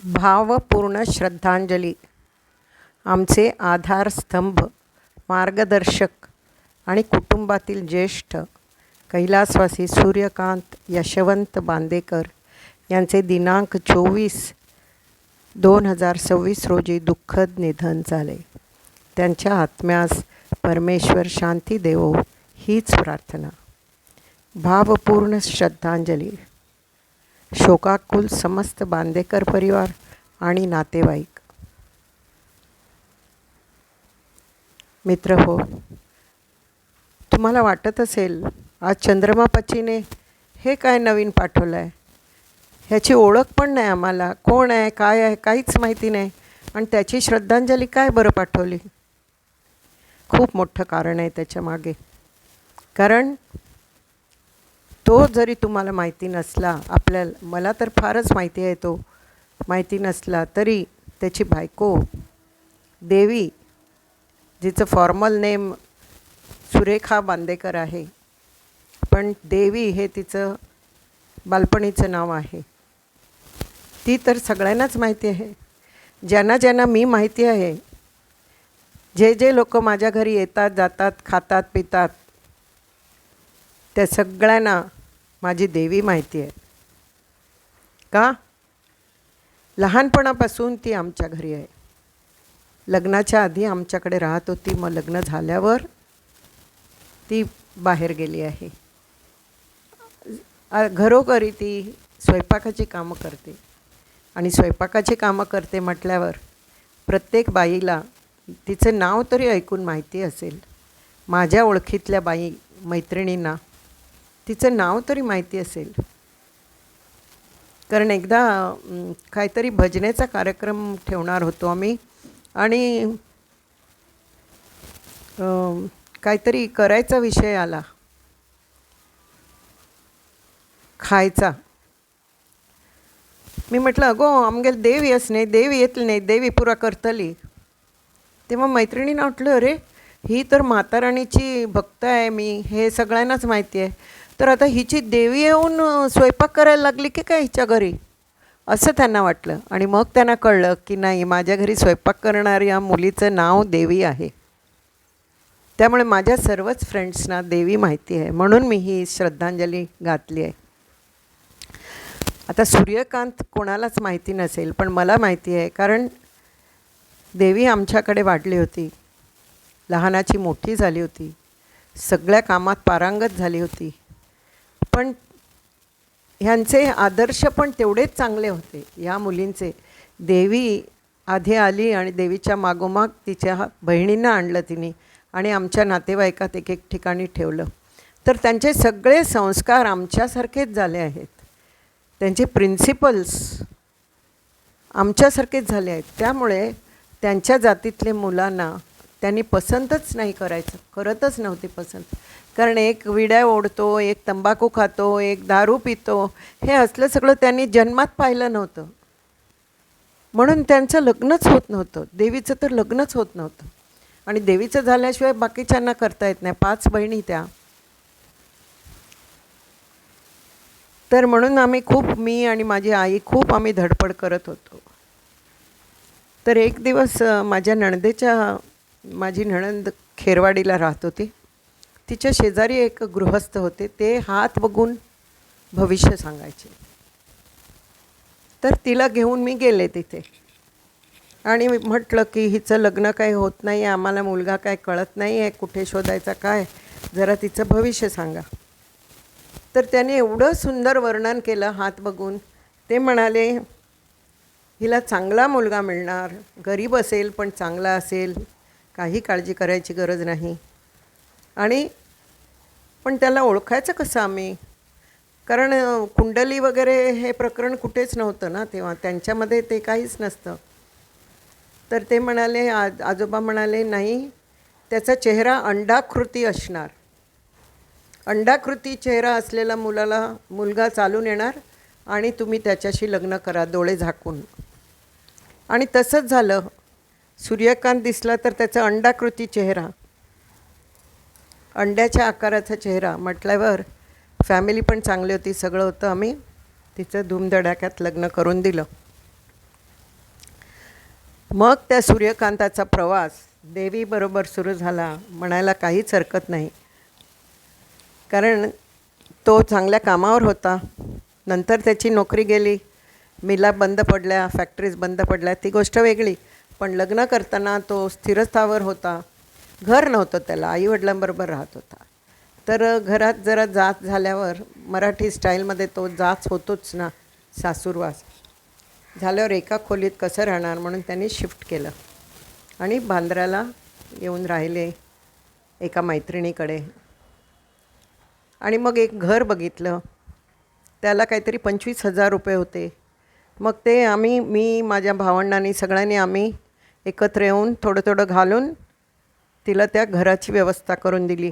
भावपूर्ण श्रद्धांजली. आमचे आधारस्तंभ, मार्गदर्शक आणि कुटुंबातील ज्येष्ठ कैलासवासी सूर्यकांत यशवंत बांदेकर यांचे दिनांक 24/2026 रोजी दुःखद निधन झाले. त्यांच्या आत्म्यास परमेश्वर शांती देवो हीच प्रार्थना. भावपूर्ण श्रद्धांजली. शोकाकुल समस्त बांदेकर परिवार आणि नातेवाईक. मित्र हो, तुम्हाला वाटत असेल आज चंद्रमा पचीने हे काय नवीन पाठवलं आहे, ह्याची ओळख पण नाही, आम्हाला कोण आहे काय आहे काहीच माहिती नाही, आणि त्याची श्रद्धांजली काय बरं पाठवली. खूप मोठं कारण आहे त्याच्या मागे. कारण तो जरी तुम्हाला माहिती नसला, मला तर फारच माहिती आहे, तो माहिती नसला तरी त्याची बायको देवी, जिचं फॉर्मल नेम सुरेखा बांदेकर आहे, पण देवी हे तिचं बालपणीचं नाव आहे, ती तर सगळ्यांनाच माहिती आहे. ज्यांना ज्यांना मी माहिती आहे, जे जे लोक माझ्या घरी येतात जातात खातात पितात, त्या सगळ्यांना माझी देवी माहिती आहे. का? लहानपणापासून ती आमच्या घरी आहे. लग्नाच्या आधी आमच्याकडे राहत होती, मग लग्न झाल्यावर ती बाहेर गेली आहे. घरोघरी ती स्वयंपाकाची कामं करते, आणि स्वयंपाकाची कामं करते म्हटल्यावर प्रत्येक बाईला तिचं नाव तरी ऐकून माहिती असेल. माझ्या ओळखीतल्या बाई मैत्रिणींना तिचं नाव तरी माहिती असेल. कारण एकदा काहीतरी भजनेचा कार्यक्रम ठेवणार होतो आम्ही, आणि काहीतरी करायचा विषय आला, खायचा. मी म्हटलं अगो आमगेल देव येस नाही, देव येतली नाही, देवी पुरा करतली. तेव्हा मैत्रिणीनं म्हटलं अरे ही तर माताराणीची भक्त आहे, मी हे सगळ्यांनाच माहिती आहे, तर आता हिची देवी येऊन स्वयंपाक करायला लागली की काय हिच्या घरी, असं त्यांना वाटलं. आणि मग त्यांना कळलं की नाही, माझ्या घरी स्वयंपाक करणाऱ्या मुलीचं नाव देवी आहे. त्यामुळे माझ्या सर्वच फ्रेंड्सना देवी माहिती आहे, म्हणून मी ही श्रद्धांजली घातली आहे. आता सूर्यकांत कोणालाच माहिती नसेल, पण मला माहिती आहे, कारण देवी आमच्याकडे वाढली होती, लहानाची मोठी झाली होती, सगळ्या कामात पारंगत झाली होती. पण ह्यांचे आदर्श पण तेवढेच चांगले होते या मुलींचे. देवी आधी आली आणि देवीच्या मागोमाग तिच्या बहिणींना आणलं तिने, आणि आमच्या नातेवाईकात एक एक ठिकाणी ठेवलं. तर त्यांचे सगळे संस्कार आमच्यासारखेच झाले आहेत, त्यांचे प्रिन्सिपल्स आमच्यासारखेच झाले आहेत. त्यामुळे त्यांच्या जातीतले मुलांना त्यांनी पसंतच नाही करतच नव्हती पसंत. कारण एक विड्या ओढतो, एक तंबाखू खातो, एक दारू पितो, हे असलं सगळं त्यांनी जन्मात पाहिलं नव्हतं, म्हणून त्यांचं लग्नच होत नव्हतं. देवीचं तर लग्नच होत नव्हतं, आणि देवीचं झाल्याशिवाय बाकीच्यांना करता येत नाही. 5 बहिणी त्या. तर म्हणून मी आणि माझी आई खूप आम्ही धडपड करत होतो. तर एक दिवस माझी नणंद खेरवाडीला राहत होती, तिच्या शेजारी एक गृहस्थ होते, ते हात बघून भविष्य सांगायचे. तर तिला घेऊन मी गेले तिथे, आणि म्हटलं की हिचं लग्न काही होत नाही आहे, आम्हाला मुलगा काय कळत नाही आहे, कुठे शोधायचा काय, जरा तिचं भविष्य सांगा. तर त्याने एवढं सुंदर वर्णन केलं हात बघून. ते म्हणाले हिला चांगला मुलगा मिळणार, गरीब असेल पण चांगला असेल, काही काळजी करायची गरज नाही. आणि पण त्याला ओळखायचं कसं आम्ही, कारण कुंडली वगैरे हे प्रकरण कुठेच नव्हतं ना तेव्हा, त्यांच्यामध्ये ते काहीच नसतं. तर ते म्हणाले, आजोबा म्हणाले नाही, त्याचा चेहरा अंडाकृती असणार, अंडाकृती चेहरा असलेला मुलगा चालून येणार, आणि तुम्ही त्याच्याशी लग्न करा डोळे झाकून. आणि तसंच झालं. सूर्यकांत दिसला तर त्याचा अंडाकृती चेहरा, अंड्याच्या आकाराचा चेहरा म्हटल्यावर फॅमिली पण चांगली होती, सगळं होतं. आम्ही तिचं धूमधडाक्यात लग्न करून दिलं. मग त्या सूर्यकांताचा प्रवास देवीबरोबर सुरू झाला म्हणायला काहीच हरकत नाही. कारण तो चांगल्या कामावर होता. नंतर त्याची नोकरी गेली, मिला बंद पडल्या, फॅक्टरीज बंद पडल्या, ती गोष्ट वेगळी. पण लग्न करताना तो स्थिरस्थावर होता. घर नव्हतं त्याला, आईवडिलांबरोबर राहत होता. तर घरात जरा जाच झाल्यावर मराठी स्टाईलमध्ये तो जाच होतोच ना, सासूरवास झाल्यावर एका खोलीत कसं राहणार म्हणून त्यांनी शिफ्ट केलं आणि बांद्र्याला येऊन राहिले एका मैत्रिणीकडे. आणि मग एक घर बघितलं, त्याला काहीतरी 25,000 रुपये होते. मग ते मी माझ्या भावंडांनी सगळ्यांनी आम्ही एकत्र येऊन थोडं थोडं घालून तिला त्या घराची व्यवस्था करून दिली.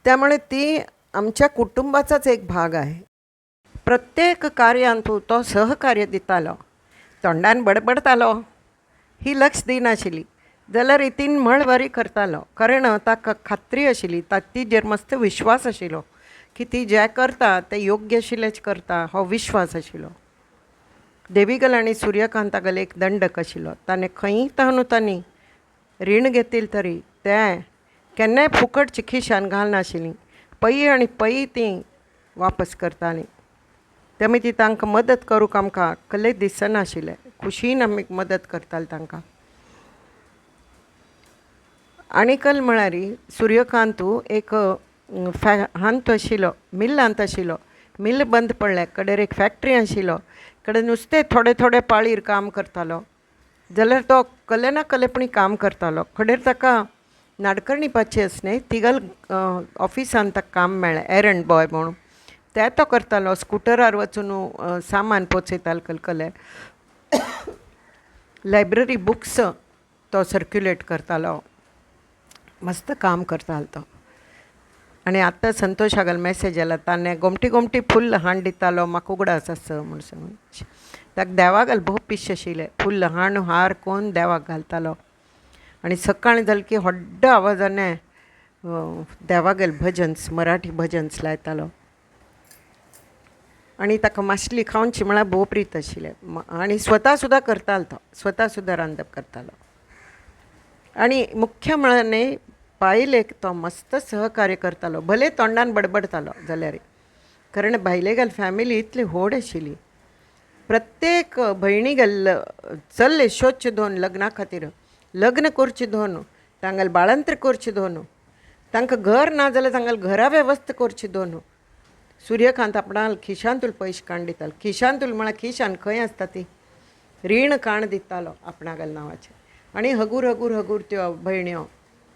त्यामुळे ती आमच्या कुटुंबाचाच एक भाग आहे. प्रत्येक कार्यांतू तो सहकार्य दितालो, तोंडान बडबडतालो, ही लक्ष दिनाशिल्ली जाल्यार रितीन म्हळ बरी करतालो. कारण ताका खात्री आशिल्ली, तातीचेर मस्त विश्वास आशिल्लो की ती जें करता तें योग्य आशिल्लेंच करता, हो विश्वास आशिल्लो. देवीगल आनी सूर्यकांतागल एक दंडक आशिल्लो. ताणें खंयी तांणी रीण घेतिल्लें तरी तें केन्नाय फुकट खिशान घालनाशिल्लीं. पै आनी पै तीं वापस करतालीं. तेमी ती तांकां मदत करूंक आमकां कसलेंच दिसनाशिल्लें. खुशीन आमी मदत करतालीं तांकां. आनीकल म्हळ्यार सूर्यकांतू एक हांत आशिल्लो, मिल हांत आशिल्लो. मिल बंद पडलें, कडेर एक फॅक्ट्री आशिल्लो, कडेन नुस्तें थोडे थोडे पाळीर काम करतालो. जाल्यार तो कले ना कलेपणी काम करतालो. कडेर ताका नाडकर्णी आसलें, तिगल ऑफिसान ताका काम मेळ्ळें एरंड बॉय म्हणून. तें तो करतालो. स्कुटरार वचून सामान पोचयतालो कलकले. लायब्ररी बुक्स तो सर्क्युलेट करतालो. मस्त काम करतालो तो. आनी आतां संतोशागल मॅसेज आयला, ताणें गोमटी फुल्ल हाण दितालो, म्हाका उगडास आस म्हूण सांगून. ताका देवागल भोव पिशे आशिल्ले. फुल्ल हाण हार कोन्न देवाक घालतालो. आनी सकाळीं जालें की व्हड्ड आवाजान देवागेल भजन्स, मराठी भजन्स लायतालो. आनी ताका माशली खावची म्हळ्यार भोव प्रीत आशिल्लें. आनी स्वता सुद्दां करतालो तो, स्वता सुद्दां रांदप करतालो. आनी मुख्य म्हळ्यार न्ही, बायलेक तो मस्त सहकार्य करतालो, भले तोंडान बडबडतालो जाल्यार. कारण बायलेगेल फॅमिली इतली व्हड आशिल्ली. प्रत्येक भयणीगेल चल्ले शोचे दोन लग्ना खातीर, लग्न करचे दोन, तांगेल बाळंत्र करचे दोन, तांकां घर ना जाल्यार तांगेल घरा वेवस्था करची दोन. सूर्यकांत आपणाल खिशांतूल पयशे काण दितालो. खिशांतूल म्हळ्यार खिशान खंय आसता ती रीण काण दितालो आपणागेल नांवाचें. आनी हगूर हगूर हगूर त्यो भयण्यो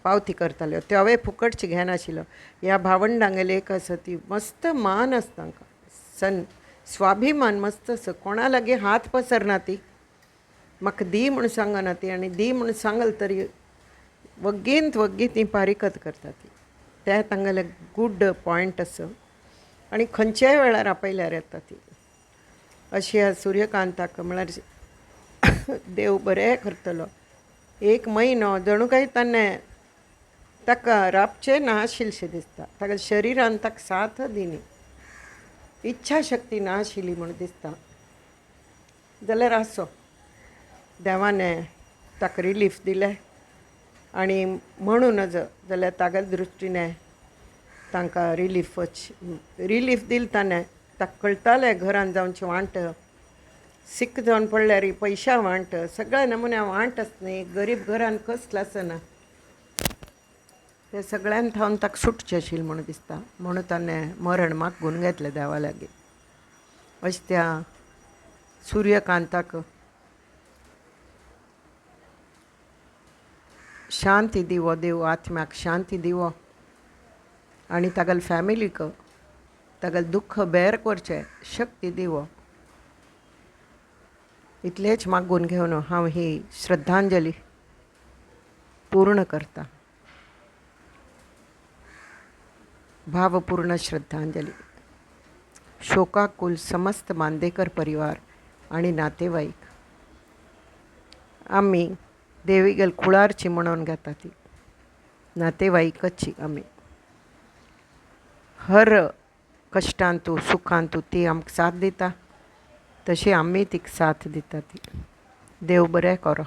पावती करताल्यो. त्यो हांवें फुकटची घेनाशिल्लो. ह्या भावंडांगेल एक आसा ती मस्त मान आसा तांकां, स्वाभिमान मस्त आसा. कोणा लागीं हात पसरना ती, म्हाका दी म्हूण सांगना ती. आनी दी म्हूण सांगल तरी वग्गींत वग्गी ती फारीकत करता ती. तें तांगेलें गूड पॉयंट आसा. आनी खंयच्याय वेळार आपयल्यार येता ती. अशी ह्या सूर्यकांताक म्हळ्यार देव बरें करतलो. एक म्हयनो जणू काही ताणें ताका राबचें नाशिल्लेशें दिसता. ताका शरिरान ताका साथ दिनी, इच्छा शक्ती नाशिल्ली म्हूण दिसता. जाल्यार आसो, देवान ताका रिलीफ दिलें. आनी म्हणूनच जाल्यार तागे दृश्टीन तांकां रिलीफ दिलें ताणें. ताका कळटालें घरान जावचें वांट, सिक्क जावन पडल्यार पयशा वांट, सगळ्या नमुन्या वांट आसना. गरीब घरान कसलें आसना. तें सगळ्यान थावन ताका सुटचें आशिल्लें म्हूण दिसता. म्हणून ताणें मरण मागून घेतलें देवा लागीं. अशें त्या सूर्यकांताक शांती दिवो देव, आत्म्याक शांती दिवो. आनी तागेल फॅमिलीक तागेल दुख्ख बेर करचें शक्ती दिवो. इतलेंच मागून घेवन हांव ही श्रद्धांजली पूर्ण करता. भावपूर्ण श्रद्धांजली. शोकाकुल समस्त बांदेकर परिवार आणि नातेवाईक. आम्ही देवीगेल कुळारची म्हणून घेता ती नातेवाईकची. आमी हर कश्टांतू सुखांतू ती आमकां साथ दिता, तशी आमी तीक साथ दिता. ती देव बरें करो.